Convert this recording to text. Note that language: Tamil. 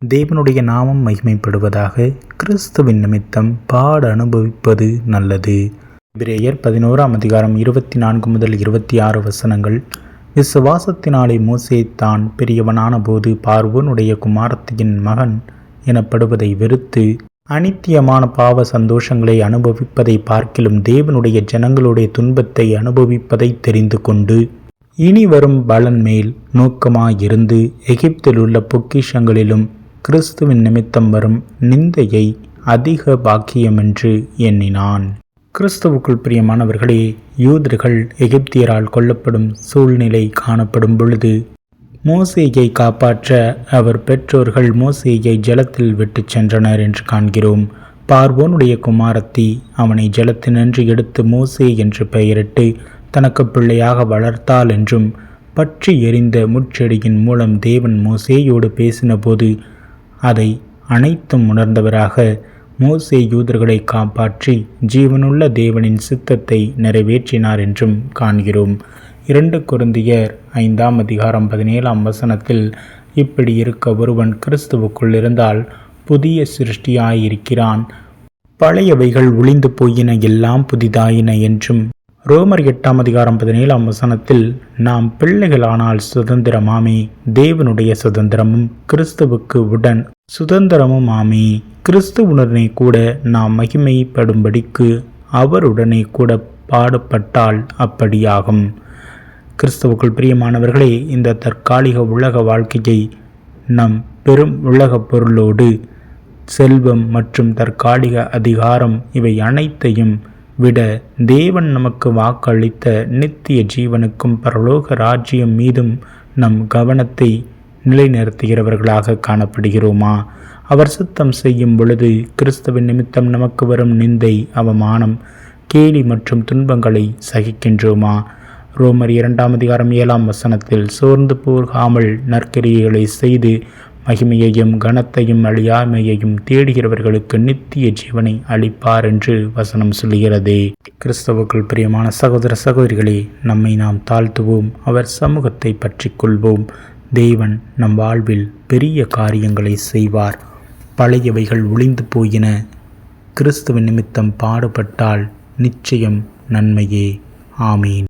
தேவனுடைய நாமம் மகிமைப்படுவதாக. கிறிஸ்துவின் நிமித்தம் பாட அனுபவிப்பது நல்லது. எபிரேயர் 11:24 முதல் 26 வசனங்கள். விசுவாசத்தினாலே மோசே தான் பெரியவனான போது பார்வோனுடைய குமாரத்தியின் மகன் எனப்படுவதை வெறுத்து அனித்தியமான பாவ சந்தோஷங்களை அனுபவிப்பதை பார்க்கிலும் தேவனுடைய ஜனங்களுடைய துன்பத்தை அனுபவிப்பதை தெரிந்து கொண்டு இனி வரும் பலன் மேல் நோக்கமாயிருந்து எகிப்தில் உள்ள பொக்கிஷங்களிலும் கிறிஸ்துவின் நிமித்தம் வரும் நிந்தையை அதிக பாக்கியமென்று எண்ணினான். கிறிஸ்துவுக்குள் பிரியமானவர்களே, யூதர்கள் எகிப்தியரால் கொல்லப்படும் சூழ்நிலை காணப்படும் பொழுது மோசேயை காப்பாற்ற அவர் பெற்றோர்கள் மோசேயை ஜலத்தில் விட்டு சென்றனர் என்று காண்கிறோம். பார்வோனுடைய குமாரத்தி அவனை ஜலத்தினின்று எடுத்து மோசே என்று பெயரிட்டு தனக்கு பிள்ளையாக வளர்த்தாள் என்றும், பற்றி எரிந்த முட்செடியின் மூலம் தேவன் மோசேயோடு பேசின போது அதை அனைத்தும் உணர்ந்தவராக மோசே யூதர்களை காப்பாற்றி ஜீவனுள்ள தேவனின் சித்தத்தை நிறைவேற்றினார் என்றும் காண்கிறோம். 2 கொரிந்தியர் 5:17 வசனத்தில், இப்படி இருக்க ஒருவன் கிறிஸ்துவுக்குள் இருந்தால் புதிய சிருஷ்டியாயிருக்கிறான், பழையவைகள் ஒழிந்து போயின, எல்லாம் புதிதாயின என்றும், ரோமர் 8:17 வசனத்தில், நாம் பிள்ளைகளானால் சுதந்திரமாமே, தேவனுடைய சுதந்திரமும் கிறிஸ்துவுக்கு உடன் சுதந்திரமுமாமே. கிறிஸ்துவுடனே கூட நாம் மகிமைப்படும்படிக்கு அவருடனே கூட பாடுபட்டால் அப்படியாகும். கிறிஸ்துவுக்குள் பிரியமானவர்களே, இந்த தற்காலிக உலக வாழ்க்கையை நம் பெரும் உலக பொருளோடு செல்வம் மற்றும் தற்காலிக அதிகாரம் இவை அனைத்தையும் விட தேவன் நமக்கு வாக்களித்த நித்திய ஜீவனுக்கும் பரலோக ராஜ்யம் மீதும் நம் கவனத்தை நிலைநிறுத்துகிறவர்களாக காணப்படுகிறோமா? அவர் சுத்தம் செய்யும் பொழுது கிறிஸ்துவின் நிமித்தம் நமக்கு வரும் நிந்தை, அவமானம், கேலி மற்றும் துன்பங்களை சகிக்கின்றோமா? ரோமர் 2:7 வசனத்தில், சோர்ந்து போகாமல் நற்கிரியைகளை செய்து மகிமையையும் கனத்தையும் அழியாமையையும் தேடுகிறவர்களுக்கு நித்திய ஜீவனை அளிப்பார் என்று வசனம் சொல்கிறதே. கிறிஸ்தவுக்குள் பிரியமான சகோதர சகோதரிகளே, நம்மை நாம் தாழ்த்துவோம், அவர் சமூகத்தை பற்றி கொள்வோம். தேவன் நம் வாழ்வில் பெரிய காரியங்களை செய்வார். பழையவைகள் ஒழிந்து போயின. கிறிஸ்துவின் நிமித்தம் பாடுபட்டால் நிச்சயம் நன்மையே. ஆமீன்.